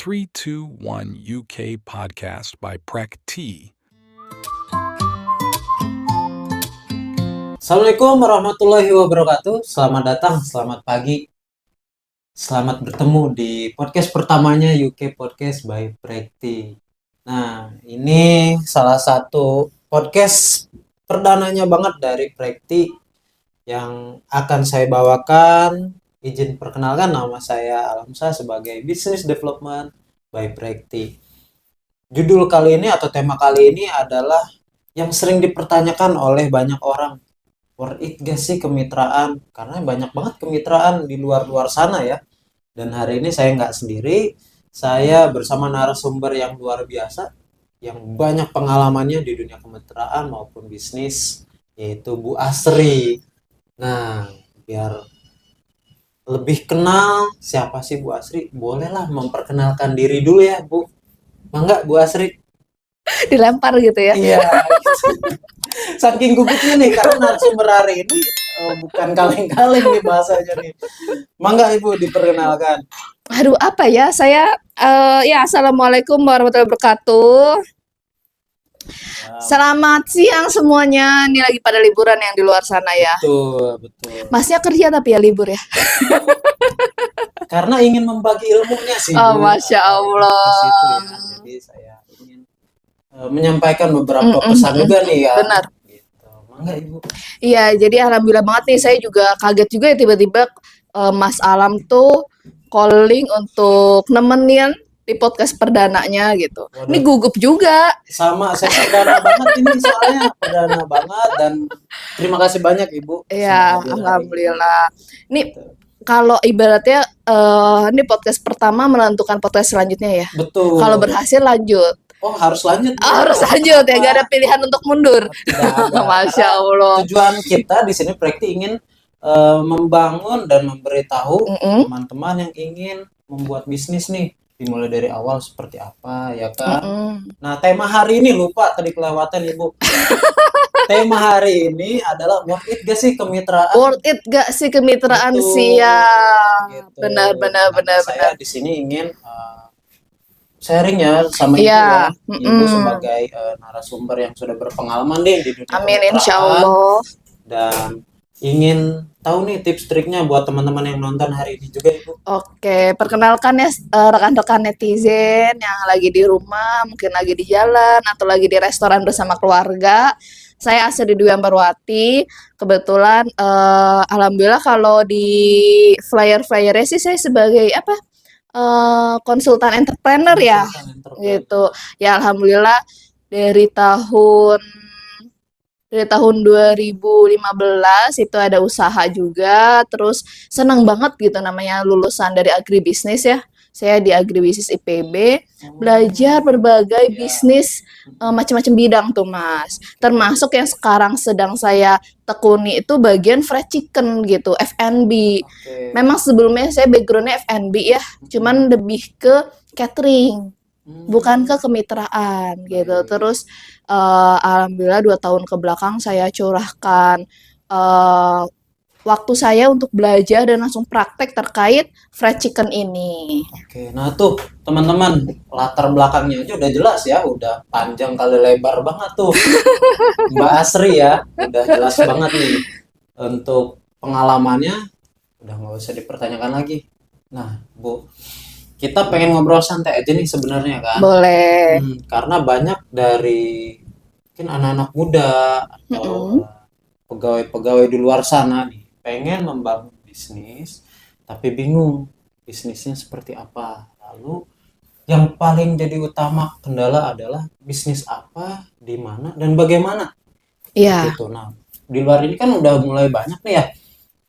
321 UK podcast by Prek T. Assalamualaikum warahmatullahi wabarakatuh. Selamat datang, selamat pagi, selamat bertemu di podcast pertamanya UK Podcast by Prek T. Nah, ini salah satu podcast perdananya banget dari Prek T yang akan saya bawakan. Izin perkenalkan, nama saya Alamsa sebagai Business Development by Prek T. Judul kali ini atau tema kali ini adalah yang sering dipertanyakan oleh banyak orang. Worth it gak sih kemitraan? Karena banyak banget kemitraan di luar sana ya. Dan hari ini saya nggak sendiri, saya bersama narasumber yang luar biasa, yang banyak pengalamannya di dunia kemitraan maupun bisnis, yaitu Bu Asri. Nah, biar lebih kenal siapa sih Bu Asri, bolehlah memperkenalkan diri dulu ya Bu. Mangga Bu Asri. Dilempar gitu ya. Iya. Saking gugupnya nih karena narasumber hari ini bukan kaleng-kaleng nih bahasanya nih. Mangga Ibu diperkenalkan. Aduh, apa ya? Saya assalamualaikum warahmatullahi wabarakatuh. Selamat siang semuanya. Ini lagi pada liburan yang di luar sana ya. Betul. Masnya kerja tapi ya libur ya. Karena ingin membagi ilmunya sih. Oh, Bu. Masya Allah. Di situ ya. Jadi saya ingin menyampaikan beberapa pesan juga nih ya. Benar. Gitu. Mangga Ibu. Iya, jadi alhamdulillah banget nih. Saya juga kaget juga ya tiba-tiba Mas Alam tuh calling untuk nemenin di podcast perdananya gitu. Waduh. Ini gugup juga. Sama, saya perdana banget ini soalnya perdana banget dan terima kasih banyak Ibu. Iya, sudah hadir hari alhamdulillah. Ini ini. Gitu. kalau ibaratnya ini podcast pertama menentukan podcast selanjutnya ya. Betul. Kalau berhasil lanjut. Oh harus lanjut. Harus lanjut ya, gak ada pilihan untuk mundur. Tidak ada. Masya Allah. Tujuan kita di sini Prek-T ingin membangun dan memberitahu teman-teman yang ingin membuat bisnis nih, dimulai dari awal seperti apa ya kan. Nah tema hari ini lupa tadi kelewatan Ibu. Tema hari ini adalah worth it gak sih kemitraan? Worth it gak sih kemitraan Betul. sih ya. Gitu. Benar. Saya di sini ingin sharing ya sama Ibu Iya. ya. Ibu sebagai narasumber yang sudah berpengalaman nih di dunia Amin kemitraan. insya Allah. Dan ingin tahu nih tips triknya buat teman-teman yang nonton hari ini juga Ibu. Oke, perkenalkan ya rekan-rekan netizen yang lagi di rumah, mungkin lagi di jalan atau lagi di restoran bersama keluarga. Saya Asri Dwi Ambarwati. Kebetulan alhamdulillah kalau di flyer-flyernya sih saya sebagai konsultan entrepreneur ya. Gitu. Ya alhamdulillah dari tahun 2015 itu ada usaha juga, terus senang banget gitu namanya lulusan dari agribisnis ya. Saya di agribisnis IPB, belajar berbagai bisnis macam-macam bidang tuh Mas. Termasuk yang sekarang sedang saya tekuni itu bagian fried chicken gitu, F&B. Memang sebelumnya saya backgroundnya F&B ya, cuman lebih ke catering, bukan ke kemitraan gitu. Terus alhamdulillah 2 tahun ke belakang saya curahkan waktu saya untuk belajar dan langsung praktek terkait fried chicken ini. Oke, nah tuh teman-teman latar belakangnya aja udah jelas ya, udah panjang kali lebar banget tuh Mbak Asri ya, udah jelas banget nih untuk pengalamannya, udah nggak usah dipertanyakan lagi. Nah Bu, kita pengen ngobrol santai aja nih sebenarnya kan. Boleh. Karena banyak dari mungkin anak-anak muda atau pegawai-pegawai di luar sana nih pengen membangun bisnis tapi bingung bisnisnya seperti apa. Lalu yang paling jadi utama kendala adalah bisnis apa, di mana dan bagaimana. Iya. Gitu. Nah, di luar ini kan udah mulai banyak nih ya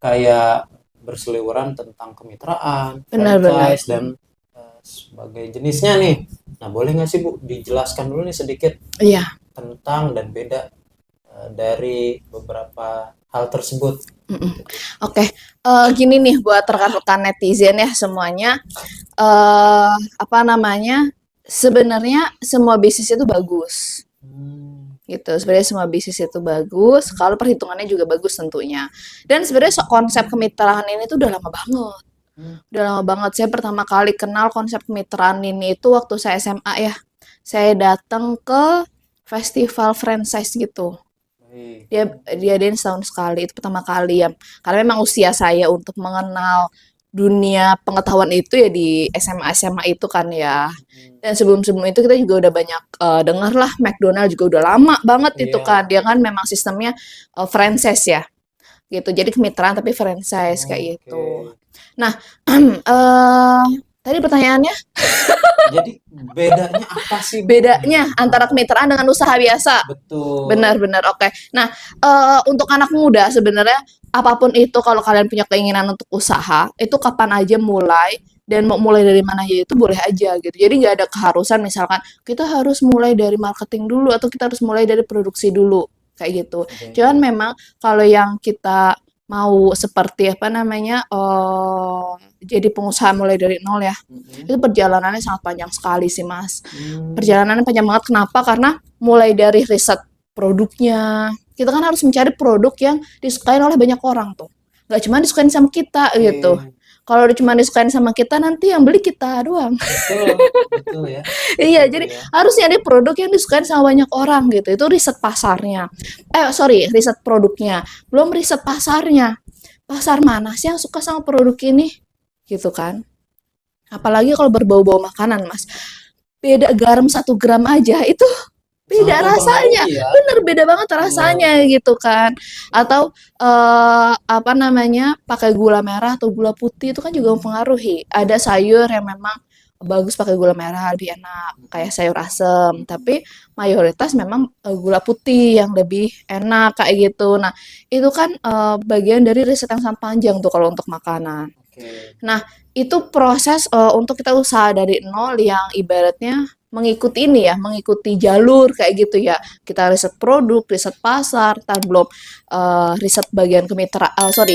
kayak berseliweran tentang kemitraan, franchise dan sebagai jenisnya nih. Nah, boleh nggak sih Bu dijelaskan dulu nih sedikit tentang dan beda dari beberapa hal tersebut. Oke, gini nih buat rekan-rekan netizen ya semuanya, sebenarnya semua bisnis itu bagus. Gitu, sebenarnya semua bisnis itu bagus kalau perhitungannya juga bagus tentunya. Dan sebenarnya konsep kemitraan ini tuh udah lama banget. Udah lama banget. Saya pertama kali kenal konsep kemitraan ini itu waktu saya SMA ya. Saya datang ke festival franchise gitu. Baik. Diadain setahun sekali, itu pertama kali ya. Karena memang usia saya untuk mengenal dunia pengetahuan itu ya di SMA-SMA itu kan ya. Dan sebelum-sebelum itu kita juga udah banyak dengar lah McDonald juga udah lama banget itu Iya. kan. Dia kan memang sistemnya franchise ya gitu. Jadi kemitraan tapi franchise kayak Oke. gitu. Nah, tadi pertanyaannya Jadi bedanya apa sih, Bu? bedanya antara kemitraan dengan usaha biasa. Betul. Benar-benar oke. Nah, untuk anak muda sebenarnya apapun itu kalau kalian punya keinginan untuk usaha, itu kapan aja mulai dan mau mulai dari mana aja itu boleh aja gitu. Jadi nggak ada keharusan misalkan kita harus mulai dari marketing dulu atau kita harus mulai dari produksi dulu kayak gitu. Oke. Cuman memang kalau yang kita mau seperti apa namanya jadi pengusaha mulai dari nol ya, Mm-mm. itu perjalanannya sangat panjang sekali sih Mas. Hmm. Perjalanannya panjang banget. Kenapa? Karena mulai dari riset produknya, kita kan harus mencari produk yang disukain oleh banyak orang tuh. Nggak cuma disukain sama kita gitu. Oke. Kalau cuma disukain sama kita, nanti yang beli kita doang. Betul, betul ya. Iya, Betul jadi ya. harus nyari produk yang disukain sama banyak orang gitu. Itu riset pasarnya. Sorry, riset produknya. Belum riset pasarnya. Pasar mana sih yang suka sama produk ini? Gitu kan. Apalagi kalau berbau-bau makanan, Mas. Beda garam 1 gram aja itu beda Sangat rasanya, mempengaruhi ya. bener beda banget Betul. rasanya gitu kan. Atau apa namanya pakai gula merah atau gula putih itu kan juga mempengaruhi. Ada sayur yang memang bagus pakai gula merah lebih enak kayak sayur asem, tapi mayoritas memang gula putih yang lebih enak kayak gitu. Nah itu kan bagian dari riset yang sangat panjang tuh kalau untuk makanan. Oke. Nah, itu proses untuk kita usaha dari nol yang ibaratnya mengikuti ini ya, mengikuti jalur kayak gitu ya. Kita riset produk, riset pasar, dan belum riset bagian sorry,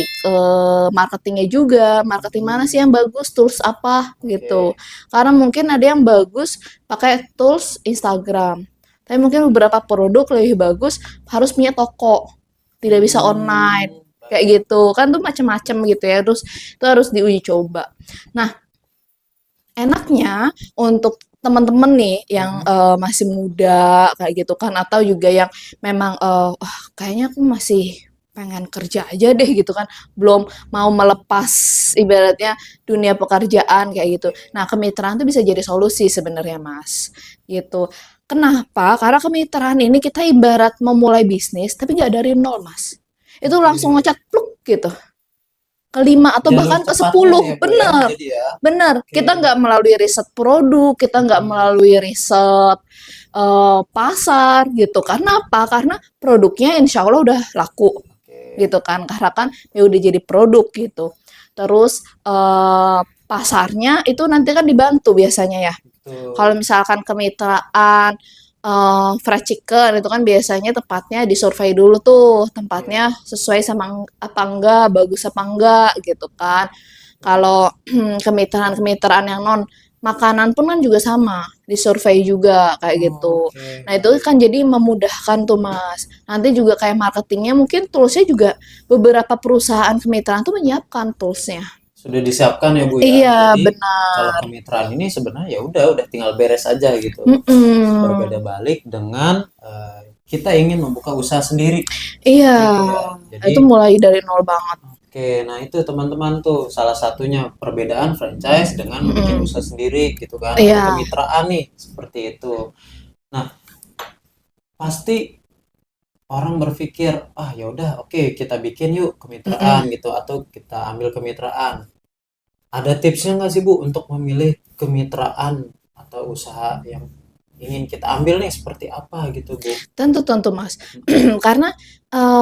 marketingnya juga. Marketing mana sih yang bagus, tools apa gitu. Oke. Karena mungkin ada yang bagus pakai tools Instagram. Tapi mungkin beberapa produk lebih bagus harus punya toko, tidak bisa online kayak gitu kan tuh macam-macam gitu ya, terus itu harus diuji coba. Nah enaknya untuk teman-teman nih yang masih muda kayak gitu kan atau juga yang memang kayaknya aku masih pengen kerja aja deh gitu kan, belum mau melepas ibaratnya dunia pekerjaan kayak gitu. Nah kemitraan tuh bisa jadi solusi sebenarnya Mas gitu. Kenapa? Karena kemitraan ini kita ibarat memulai bisnis tapi nggak dari nol Mas, itu langsung Oke. ngecat pluk gitu ke 5 atau Jalur bahkan ke cepatnya 10. ya, Bu ya. Bener Jadi ya. bener, kita Oke. nggak melalui riset produk, kita nggak melalui riset pasar gitu. Karena apa? Karena produknya insya Allah udah laku Oke. gitu kan, karena kan ya udah jadi produk gitu. Terus pasarnya itu nanti kan dibantu biasanya ya. Kalau Betul. misalkan kemitraan fried chicken itu kan biasanya tempatnya disurvei dulu tuh, tempatnya Oke. sesuai sama apa enggak, bagus apa enggak gitu kan. Kalau kemitraan-kemitraan yang non makanan pun kan juga sama, disurvei juga kayak gitu. Oke, Nah, itu baik. kan jadi memudahkan tuh, Mas. Nanti juga kayak marketingnya mungkin toolsnya juga beberapa perusahaan kemitraan tuh menyiapkan toolsnya. Sudah disiapkan ya, Bu ya. Iya, Jadi kalau benar. kemitraan ini sebenarnya ya udah tinggal beres aja gitu. Mm-mm. Berbeda balik dengan kita ingin membuka usaha sendiri Iya, gitu ya. Jadi itu mulai dari nol banget. oke, nah itu teman-teman tuh salah satunya perbedaan franchise dengan bikin Mm-mm. usaha sendiri gitu kan atau Iya, kemitraan nih seperti itu. Nah, pasti orang berpikir, ah ya udah oke kita bikin yuk kemitraan mm-mm. gitu atau kita ambil kemitraan. Ada tipsnya nggak sih Bu untuk memilih kemitraan atau usaha yang ingin kita ambil nih seperti apa gitu Bu? Tentu tentu Mas. Karena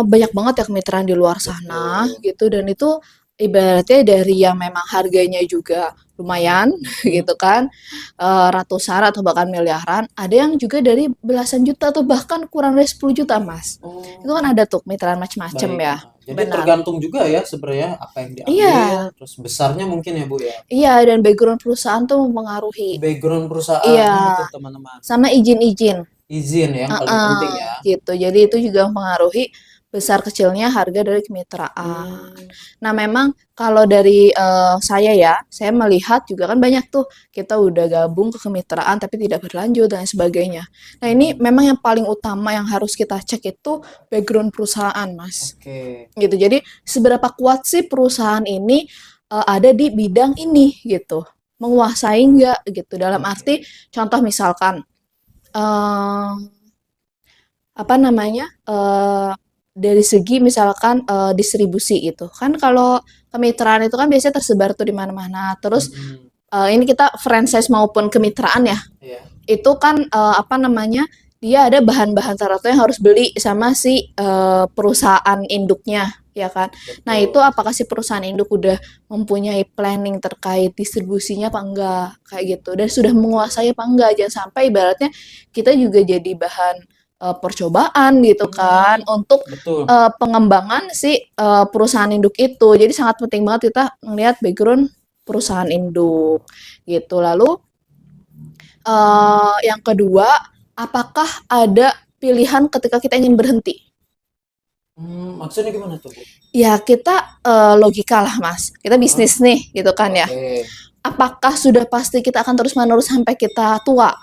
banyak banget ya kemitraan di luar sana Betul. gitu dan itu ibaratnya dari yang memang harganya juga lumayan Mhm. gitu kan, ratusan atau bahkan miliaran, ada yang juga dari belasan juta atau bahkan kurang dari 10 juta Mas. Itu kan Oh, ada tuh kemitraan macam-macam baik. ya. Jadi Benar. tergantung juga ya sebenarnya apa yang diambil, Iya terus besarnya mungkin ya Bu ya. iya dan background perusahaan tuh mempengaruhi. Background Iya, perusahaannya itu teman-teman. sama izin-izin. Izin yang paling penting Heeh, ya. gitu. Jadi itu juga mempengaruhi besar kecilnya harga dari kemitraan. Hmm. Nah, memang kalau dari saya melihat juga kan banyak tuh kita udah gabung ke kemitraan tapi tidak berlanjut dan sebagainya. Nah, ini memang yang paling utama yang harus kita cek itu background perusahaan, Mas. Oke. Gitu. Jadi seberapa kuat sih perusahaan ini ada di bidang ini gitu. Menguasai enggak gitu. Dalam arti contoh misalkan eh apa namanya? Dari segi misalkan distribusi gitu. Kan kalau kemitraan itu kan biasanya tersebar tuh di mana-mana. Terus Mm-mm. ini kita franchise maupun kemitraan ya. Iya. Itu kan apa namanya? Dia ada bahan-bahan tertentu yang harus beli sama si perusahaan induknya, ya kan? Nah, itu Betul. apakah si perusahaan induk udah mempunyai planning terkait distribusinya apa enggak kayak gitu dan sudah menguasai apa enggak, jangan sampai ibaratnya kita juga jadi bahan percobaan gitu kan untuk Betul. pengembangan si perusahaan induk itu. Jadi sangat penting banget kita ngelihat background perusahaan induk gitu. Lalu yang kedua, apakah ada pilihan ketika kita ingin berhenti? Maksudnya gimana tuh, Bu? Ya kita logika lah Mas, kita Hah? bisnis nih gitu kan ya. Oke. Apakah sudah pasti kita akan terus-menerus sampai kita tua?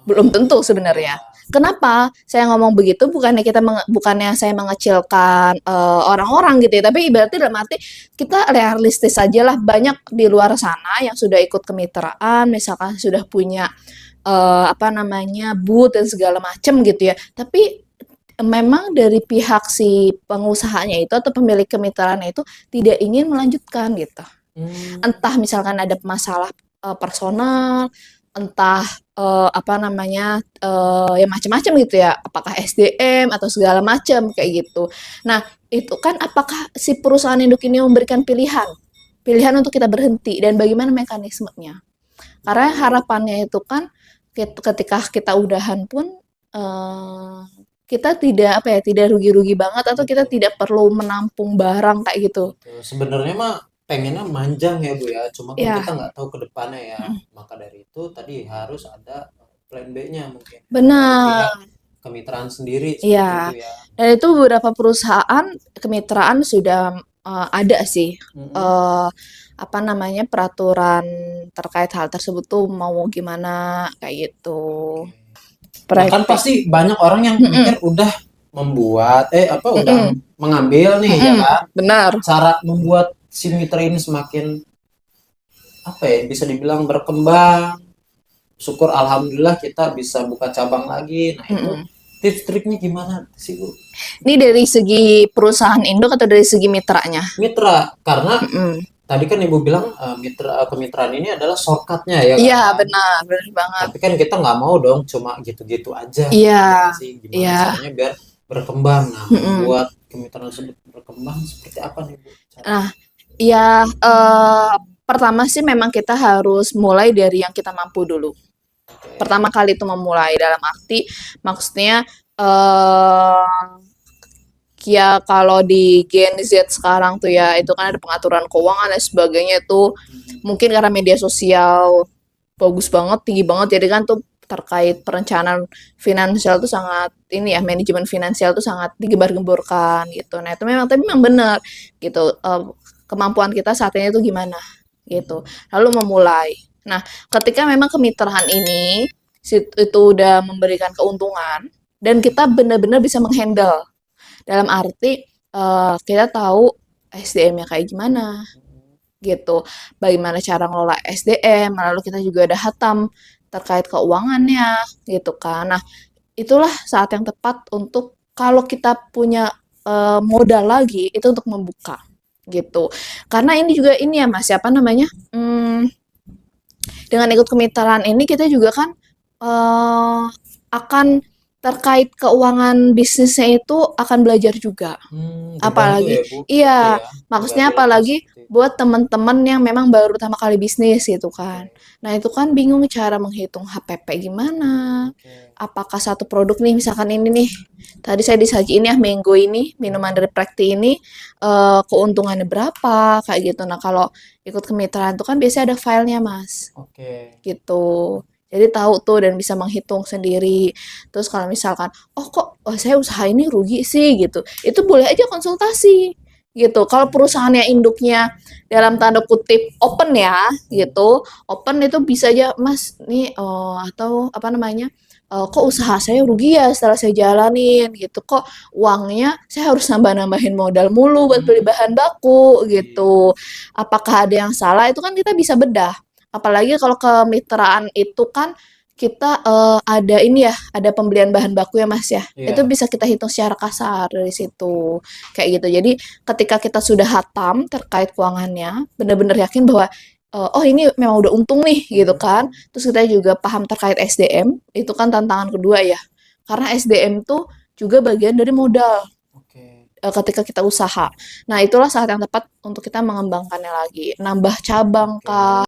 Belum tentu Ya. sebenarnya. Kenapa saya ngomong begitu? Bukannya saya mengecilkan orang-orang gitu ya, tapi ibaratnya dalam arti kita realistis aja lah. Banyak di luar sana yang sudah ikut kemitraan, misalkan sudah punya apa namanya booth dan segala macam gitu ya. Tapi memang dari pihak si pengusahanya itu atau pemilik kemitraannya itu tidak ingin melanjutkan gitu. Hmm. Entah misalkan ada masalah personal, entah apa namanya ya macam-macam gitu ya, apakah SDM atau segala macam kayak gitu. Nah, itu kan apakah si perusahaan induk ini memberikan pilihan untuk kita berhenti dan bagaimana mekanismenya? Karena harapannya itu kan ketika kita udahan pun eh, kita tidak apa ya, tidak rugi-rugi banget atau kita Betul. tidak perlu menampung barang kayak gitu. Betul. Sebenarnya mah pengennya manjang ya, Bu ya. Cuma kan Ya, kita nggak tahu ke depannya ya. Maka dari itu tadi harus ada plan B-nya mungkin dari pihak benar. kemitraan sendiri seperti itu Iya, ya. dan itu beberapa perusahaan kemitraan sudah ada sih Mm-mm. eh, apa namanya peraturan terkait hal tersebut tuh mau gimana kayak gitu. Oke. Nah, kan Praktik. pasti banyak orang yang Mm-mm, mikir udah membuat udah mm-mm, mengambil nih ya mm-mm, kan. benar. Cara membuat si mitra ini semakin apa ya bisa dibilang berkembang. Syukur alhamdulillah kita bisa buka cabang lagi. Nah, itu Mm-mm. tips triknya gimana sih, Bu? Ini dari segi perusahaan induk atau dari segi mitranya? Mitra, karena Mm-mm. tadi kan Ibu bilang kemitraan ini adalah shortcutnya ya Iya, kan. benar, benar banget. Tapi kan kita nggak mau dong cuma gitu-gitu aja. Iya, Ya nggak sih? Gimana iya. caranya biar berkembang? Nah, Mm-mm. membuat kemitraan tersebut berkembang seperti apa nih, Bu? Nah, ya pertama sih memang kita harus mulai dari yang kita mampu dulu. Oke. Pertama kali itu memulai dalam arti maksudnya eh ya kalau di Gen Z sekarang tuh ya itu kan ada pengaturan keuangan dan sebagainya itu mungkin karena media sosial bagus banget tinggi banget jadi kan tuh terkait perencanaan finansial tuh sangat ini ya manajemen finansial tuh sangat digembar-gemborkan gitu. Nah itu memang tapi memang benar gitu kemampuan kita saat ini tuh gimana gitu. Lalu memulai. Nah ketika memang kemitraan ini itu udah memberikan keuntungan dan kita benar-benar bisa menghandle dalam arti kita tahu SDM-nya kayak gimana gitu. Bagaimana cara ngelola SDM, lalu kita juga ada hatam terkait keuangannya gitu kan. Nah, itulah saat yang tepat untuk kalau kita punya modal lagi itu untuk membuka gitu. Karena ini juga ini ya Mas, siapa namanya? Dengan ikut kemitraan ini kita juga kan akan terkait keuangan bisnisnya itu akan belajar juga. Dibantu Apalagi ya, Bu. Berarti iya, ya maksudnya dari awal apalagi seperti itu. buat teman-teman yang memang baru pertama kali bisnis gitu kan. Oke. Nah, itu kan bingung cara menghitung HPP gimana. Oke. Apakah satu produk nih, misalkan ini nih, tadi saya disajiin ya mango ini, minuman dari Prekti ini, keuntungannya berapa, kayak gitu. Nah, kalau ikut kemitraan itu kan biasanya ada filenya, Mas, Oke. gitu. Jadi tahu tuh dan bisa menghitung sendiri. Terus kalau misalkan, saya usaha ini rugi sih gitu, itu boleh aja konsultasi gitu. Kalau perusahaannya induknya dalam tanda kutip open ya gitu, open itu bisa aja Mas nih atau apa namanya, kok usaha saya rugi ya setelah saya jalanin gitu, kok uangnya saya harus nambah-nambahin modal mulu buat beli bahan baku gitu. Apakah ada yang salah? Itu kan kita bisa bedah. Apalagi kalau kemitraan itu kan kita ada ini ya, ada pembelian bahan baku ya Mas ya. Itu Iya. bisa kita hitung secara kasar dari situ. Kayak gitu. Jadi ketika kita sudah hatam terkait keuangannya, benar-benar yakin bahwa oh ini memang udah untung nih gitu kan. Terus kita juga paham terkait SDM, itu kan tantangan kedua ya. Karena SDM tuh juga bagian dari modal Oke. ketika kita usaha. Nah, itulah saat yang tepat untuk kita mengembangkannya lagi, nambah cabang Oke. kah